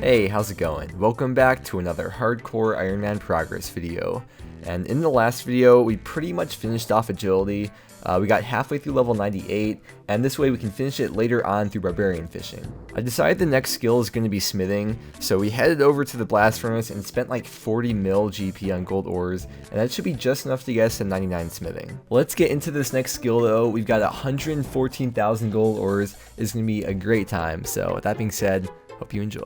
Hey, how's it going? Welcome back to another Hardcore Iron Man progress video. And in the last video, we pretty much finished off agility. We got halfway through level 98, and this way we can finish it later on through barbarian fishing. I decided the next skill is going to be smithing, so we headed over to the blast furnace and spent like 40 mil GP on gold ores, and that should be just enough to get us to 99 smithing. Let's get into this next skill though. We've got 114,000 gold ores. It's going to be a great time, so with that being said, hope you enjoy.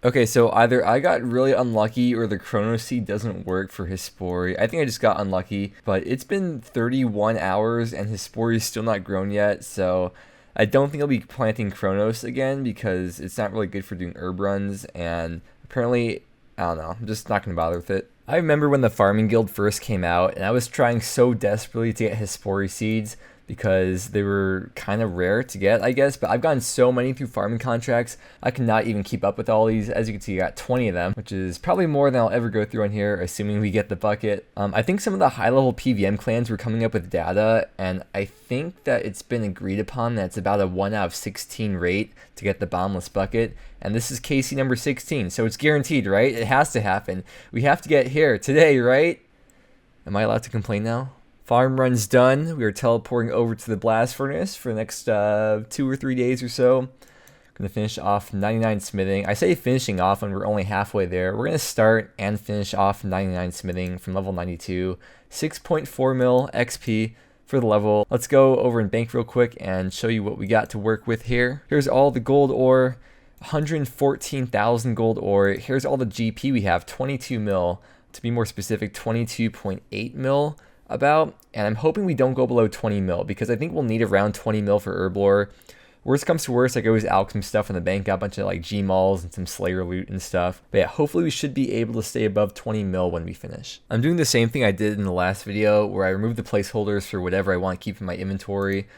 Okay, so either I got really unlucky or the Chrono Seed doesn't work for Hispori. I think I just got unlucky, but it's been 31 hours and Hispori is still not grown yet, so I don't think I'll be planting Chronos again because it's not really good for doing herb runs, and apparently, I don't know, I'm just not going to bother with it. I remember when the Farming Guild first came out, and I was trying so desperately to get Hispori seeds because they were kind of rare to get, I guess, but I've gotten so many through farming contracts, I cannot even keep up with all these. As you can see, I got 20 of them, which is probably more than I'll ever go through on here, assuming we get the bucket. I think some of the high-level PVM clans were coming up with data, and I think that it's been agreed upon that it's about a 1 out of 16 rate to get the bottomless bucket, and this is KC number 16, so it's guaranteed, right? It has to happen. We have to get here today, right? Am I allowed to complain now? Farm run's done. We are teleporting over to the blast furnace for the next 2 or 3 days or so. Gonna finish off 99 smithing. I say finishing off when we're only halfway there. We're gonna start and finish off 99 smithing from level 92. 6.4 mil XP for the level. Let's go over and bank real quick and show you what we got to work with here. Here's all the gold ore. 114,000 gold ore. Here's all the GP we have. 22 mil. To be more specific, 22.8 mil. About, and I'm hoping we don't go below 20 mil because I think we'll need around 20 mil for herb lore. Worst comes to worst, I could always alch some stuff in the bank, got a bunch of like Gmalls and some Slayer loot and stuff. But yeah, hopefully we should be able to stay above 20 mil when we finish. I'm doing the same thing I did in the last video where I removed the placeholders for whatever I want to keep in my inventory,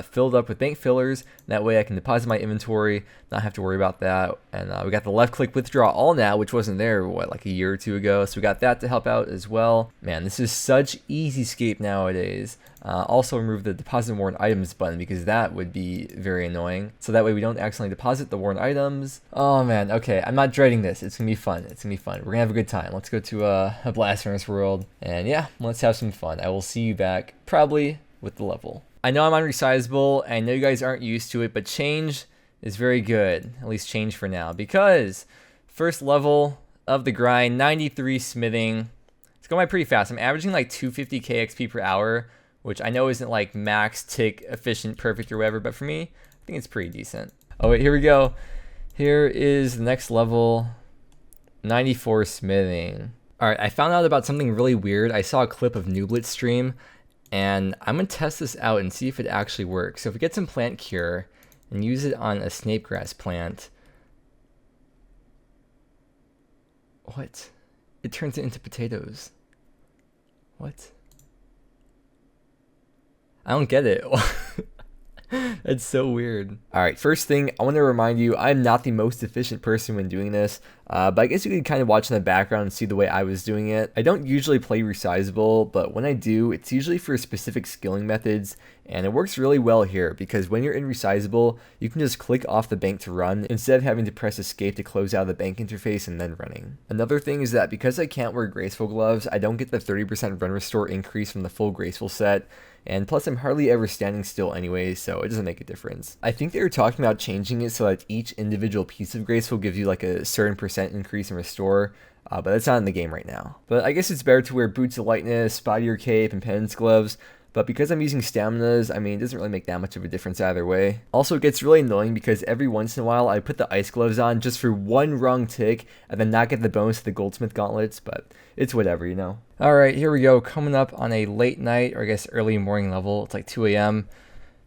filled up with bank fillers, and that way I can deposit my inventory, not have to worry about that. And we got the left click withdraw all now, which wasn't there, what, like a year or two ago. So we got that to help out as well. Man, this is such easy scape nowadays. Also remove the deposit worn items button because that would be very annoying. So that way we don't accidentally deposit the worn items. Oh man, okay, I'm not dreading this. It's gonna be fun. It's gonna be fun. We're gonna have a good time. Let's go to a blast furnace world. And yeah, let's have some fun. I will see you back probably with the level. I know I'm unresizable. I know you guys aren't used to it, but change is very good. At least change for now. Because first level of the grind, 93 smithing. It's going by pretty fast. I'm averaging like 250k XP per hour, which I know isn't like max, tick, efficient, perfect, or whatever, but for me, I think it's pretty decent. Oh wait, here we go. Here is the next level, 94 smithing. All right, I found out about something really weird. I saw a clip of Nooblet's stream, and I'm gonna test this out and see if it actually works. So if we get some plant cure and use it on a snapegrass plant, what? It turns it into potatoes. What? I don't get it. That's so weird. Alright, first thing, I want to remind you, I'm not the most efficient person when doing this, but I guess you can kind of watch in the background and see the way I was doing it. I don't usually play resizable, but when I do, it's usually for specific skilling methods, and it works really well here, because when you're in resizable, you can just click off the bank to run, instead of having to press escape to close out the bank interface and then running. Another thing is that because I can't wear graceful gloves, I don't get the 30% run restore increase from the full graceful set, and plus I'm hardly ever standing still anyway, so it doesn't make a difference. I think they were talking about changing it so that each individual piece of graceful gives you like a certain percent increase in restore, but that's not in the game right now. But I guess it's better to wear boots of lightness, spottier cape, and penance gloves, but because I'm using staminas, I mean, it doesn't really make that much of a difference either way. Also, it gets really annoying because every once in a while I put the ice gloves on just for one wrong tick and then not get the bonus of the goldsmith gauntlets, but it's whatever, you know. Alright, here we go, coming up on a late night, or I guess early morning level. It's like 2 a.m.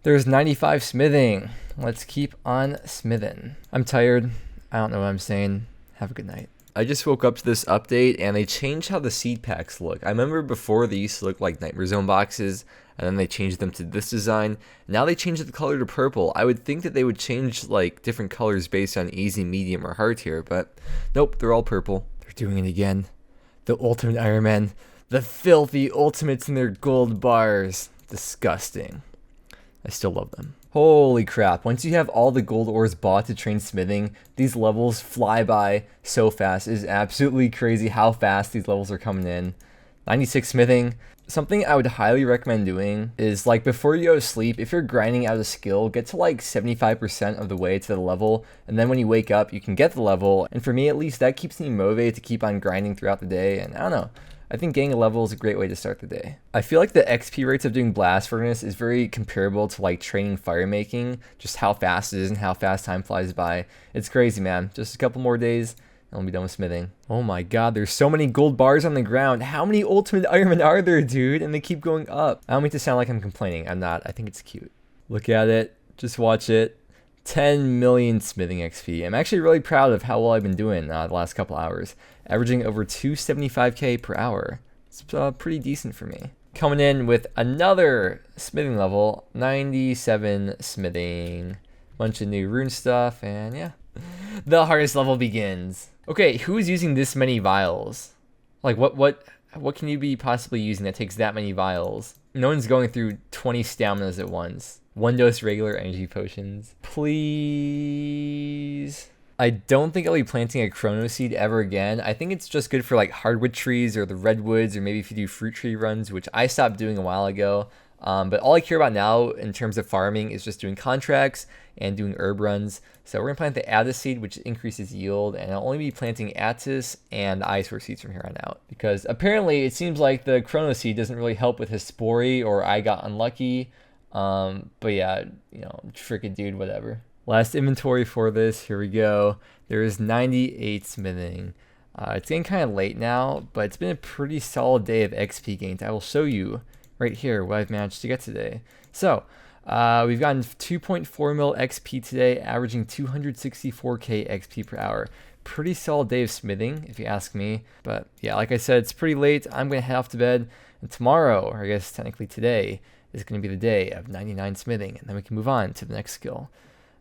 There's 95 smithing. Let's keep on smithing. I'm tired. I don't know what I'm saying. Have a good night. I just woke up to this update and they changed how the seed packs look. I remember before they used to look like Nightmare Zone boxes, and then they changed them to this design. Now they changed the color to purple. I would think that they would change like different colors based on easy, medium, or hard tier, but nope, they're all purple. They're doing it again. The Ultimate Iron Man. The filthy ultimates in their gold bars. Disgusting. I still love them. Holy crap, once you have all the gold ores bought to train smithing, these levels fly by so fast. It is absolutely crazy how fast these levels are coming in. 96 smithing. Something I would highly recommend doing is, like, before you go to sleep, if you're grinding out a skill, get to like 75% of the way to the level, and then when you wake up, you can get the level, and for me at least, that keeps me motivated to keep on grinding throughout the day, and I don't know. I think getting a level is a great way to start the day. I feel like the XP rates of doing Blast Furnace is very comparable to like training fire making, just how fast it is and how fast time flies by. It's crazy, man. Just a couple more days and I'll be done with smithing. Oh my god, there's so many gold bars on the ground. How many ultimate ironmen are there, dude? And they keep going up. I don't mean to sound like I'm complaining. I'm not. I think it's cute. Look at it. Just watch it. 10 million smithing XP. I'm actually really proud of how well I've been doing the last couple hours, averaging over 275k per hour. It's pretty decent for me. Coming in with another smithing level, 97 smithing. Bunch of new rune stuff, and yeah. The hardest level begins. Okay, who is using this many vials? Like, what can you be possibly using that takes that many vials? No one's going through 20 staminas at once. 1 dose regular energy potions. Please. I don't think I'll be planting a chrono seed ever again. I think it's just good for like hardwood trees or the redwoods, or maybe if you do fruit tree runs, which I stopped doing a while ago. But all I care about now in terms of farming is just doing contracts and doing herb runs. So we're going to plant the Attis seed, which increases yield, and I'll only be planting Attis and Icework seeds from here on out. Because apparently it seems like the chrono seed doesn't really help with Hespori, or I got unlucky. But yeah, you know, frickin' dude, whatever. Last inventory for this, here we go. There is 98 smithing. It's getting kind of late now, but it's been a pretty solid day of XP gains. I will show you right here what I've managed to get today. So, we've gotten 2.4 mil XP today, averaging 264k XP per hour. Pretty solid day of smithing, if you ask me. But yeah, like I said, it's pretty late. I'm going to head off to bed. And tomorrow, or I guess technically today, is going to be the day of 99 smithing. And then we can move on to the next skill.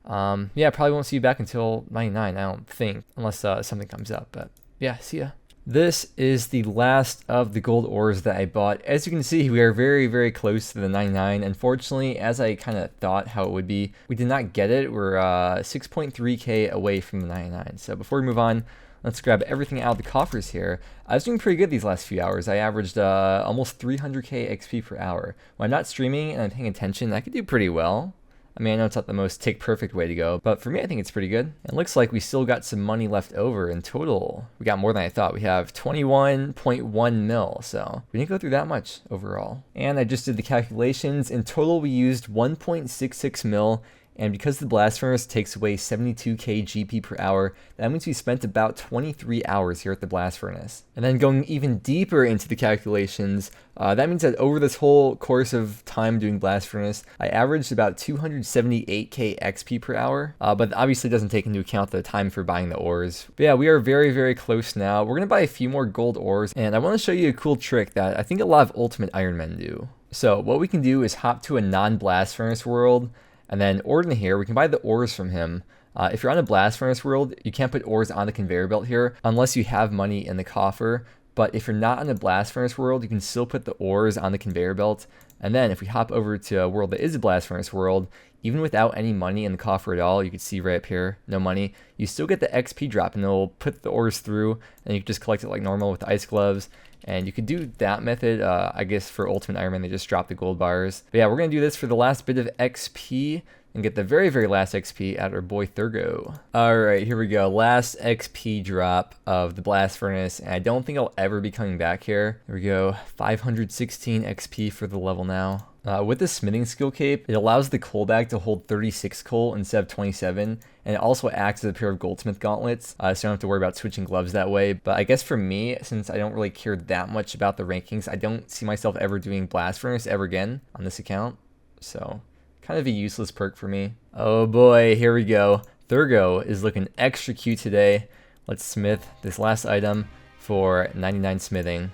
Yeah, probably won't see you back until 99, I don't think, unless something comes up. But yeah, see ya. This is the last of the gold ores that I bought. As you can see, we are very, very close to the 99. Unfortunately, as I kind of thought how it would be, we did not get it. We're 6.3k away from the 99. So before we move on, let's grab everything out of the coffers here. I was doing pretty good these last few hours. I averaged almost 300k XP per hour. When I'm not streaming and I'm paying attention, I could do pretty well. I mean, I know it's not the most tick perfect way to go, but for me, I think it's pretty good. It looks like we still got some money left over in total. We got more than I thought. We have 21.1 mil, so we didn't go through that much overall. And I just did the calculations. In total, we used 1.66 mil. And because the blast furnace takes away 72k GP per hour, that means we spent about 23 hours here at the blast furnace. And then going even deeper into the calculations, that means that over this whole course of time doing blast furnace, I averaged about 278k XP per hour. But obviously doesn't take into account the time for buying the ores. But yeah, we are very, very close now. We're going to buy a few more gold ores, and I want to show you a cool trick that I think a lot of Ultimate Iron Men do. So what we can do is hop to a non-blast furnace world, and then Orden here, we can buy the ores from him. If you're on a blast furnace world, you can't put ores on the conveyor belt here unless you have money in the coffer. But if you're not on a blast furnace world, you can still put the ores on the conveyor belt. And then if we hop over to a world that is a blast furnace world, even without any money in the coffer at all, you can see right up here, no money, you still get the XP drop, and it'll put the ores through, and you can just collect it like normal with the ice gloves. And you could do that method, I guess for Ultimate Iron Man, they just drop the gold bars. But yeah, we're going to do this for the last bit of XP and get the very, very last XP at our boy Thurgo. Alright, here we go. Last XP drop of the blast furnace, and I don't think I'll ever be coming back here. Here we go. 516 XP for the level now. With the smithing skill cape, it allows the coal bag to hold 36 coal instead of 27, and it also acts as a pair of goldsmith gauntlets, so I don't have to worry about switching gloves that way. But I guess for me, since I don't really care that much about the rankings, I don't see myself ever doing blast furnace ever again on this account, so kind of a useless perk for me. Oh boy, here we go. Thurgo is looking extra cute today. Let's smith this last item for 99 smithing.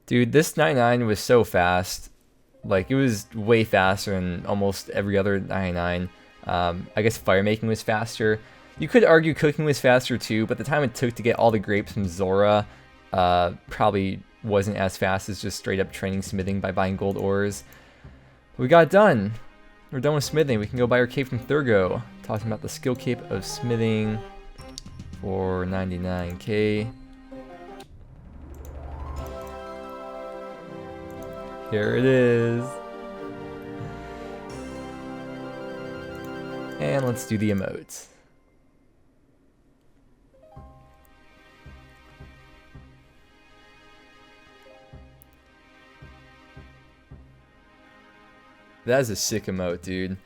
Dude, this 99 was so fast. Like, it was way faster than almost every other 99. I guess fire making was faster. You could argue cooking was faster too, but the time it took to get all the grapes from Zora probably wasn't as fast as just straight up training smithing by buying gold ores. We got it done. We're done with smithing. We can go buy our cape from Thurgo. Talking about the skill cape of smithing for 99k. Here it is. And let's do the emotes. That is a sick emote, dude.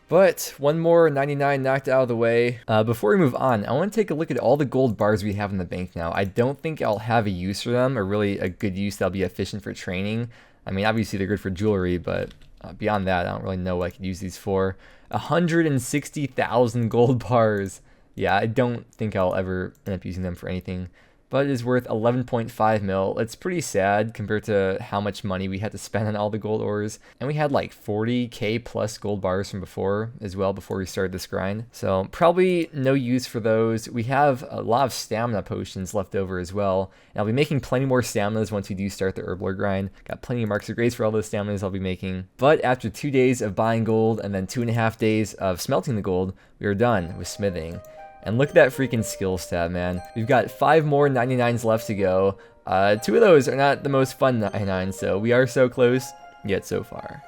But one more 99 knocked out of the way. Before we move on, I want to take a look at all the gold bars we have in the bank now. I don't think I'll have a use for them, or really a good use that'll be efficient for training. I mean, obviously they're good for jewelry, but beyond that, I don't really know what I could use these for. 160,000 gold bars. Yeah, I don't think I'll ever end up using them for anything. But it is worth 11.5 mil. It's pretty sad compared to how much money we had to spend on all the gold ores. And we had like 40k plus gold bars from before as well, before we started this grind. So probably no use for those. We have a lot of stamina potions left over as well. And I'll be making plenty more staminas once we do start the herblore grind. Got plenty of marks of grace for all those staminas I'll be making. But after 2 days of buying gold and then 2.5 days of smelting the gold, we are done with smithing. And look at that freaking skills tab, man. We've got 5 more 99s left to go. 2 of those are not the most fun 99s, so we are so close, yet so far.